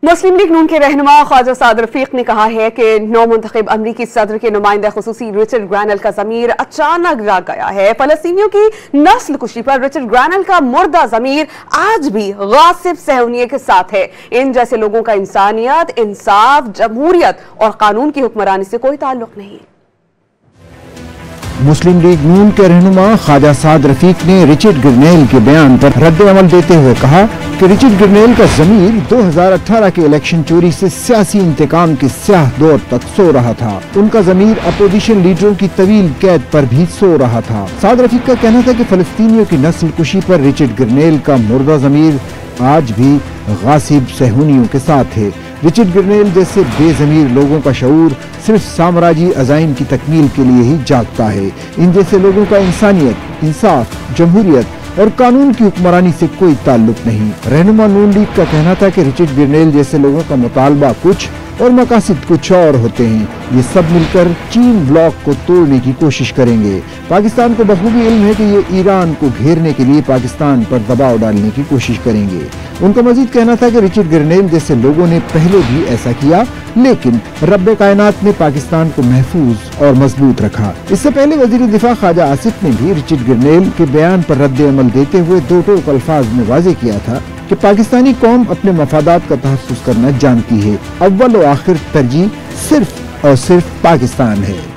مسلم league نون کے رہنما خواجہ سعد رفیق نے کہا ہے کہ نو منتخب امریکی صدر کے نمائندہ خصوصی رچرڈ گرینل کا ضمیر اچانک جاگ گیا ہے۔ فلسطینیوں کی نسل کشی پر رچرڈ گرینل کا مردہ ضمیر آج بھی غاصب صہیونیت کے ساتھ ہے۔ ان جیسے لوگوں کا انسانیت، انصاف، جمہوریت اور قانون کی حکمرانی سے کوئی تعلق نہیں۔ مسلم لیگ نون کے رہنما خواجہ سعد رفیق نے رچرڈ گرنیل کے بیان پر رد عمل دیتے ہوئے کہا کہ رچرڈ گرنیل کا ضمیر 2018 کے الیکشن چوری سے سیاسی انتقام کے سیاہ دور تک سو رہا تھا۔ ان کا ضمیر اپوزیشن لیڈروں کی طویل قید پر بھی سو رہا تھا۔ سعد رفیق کا کہنا تھا کہ فلسطینیوں کی نسل کشی پر رچرڈ گرنیل کا مردہ ضمیر آج بھی غاصب صہیونیوں کے ساتھ ہے۔ رچرڈ گرنیل جیسے بے ضمیر لوگوں کا شعور صرف سامراجی عزائم کی تکمیل کے لیے ہی جاگتا ہے۔ ان جیسے لوگوں کا انسانیت، انصاف، جمہوریت اور قانون کی حکمرانی سے کوئی تعلق نہیں۔ رہنما نون لیگ کا کہنا تھا کہ رچرڈ گرنیل جیسے لوگوں کا مطالبہ کچھ اور مقاصد کچھ اور ہوتے ہیں۔ یہ سب مل کر چین بلاک کو توڑنے کی کوشش کریں گے۔ پاکستان کو بخوبی علم ہے کہ یہ ایران کو گھیرنے کے لیے پاکستان پر دباؤ ڈالنے کی کوشش کریں گے۔ ان کا مزید کہنا تھا کہ رچرڈ گرنیل جیسے لوگوں نے پہلے بھی ایسا کیا، لیکن رب کائنات نے پاکستان کو محفوظ اور مضبوط رکھا۔ اس سے پہلے وزیر دفاع خواجہ آصف نے بھی رچرڈ گرنیل کے بیان پر رد عمل دیتے ہوئے دو ٹوک الفاظ میں واضح کیا تھا کہ پاکستانی قوم اپنے مفادات کا تحفظ کرنا جانتی ہے۔ اول و آخر ترجیح صرف اور صرف پاکستان ہے۔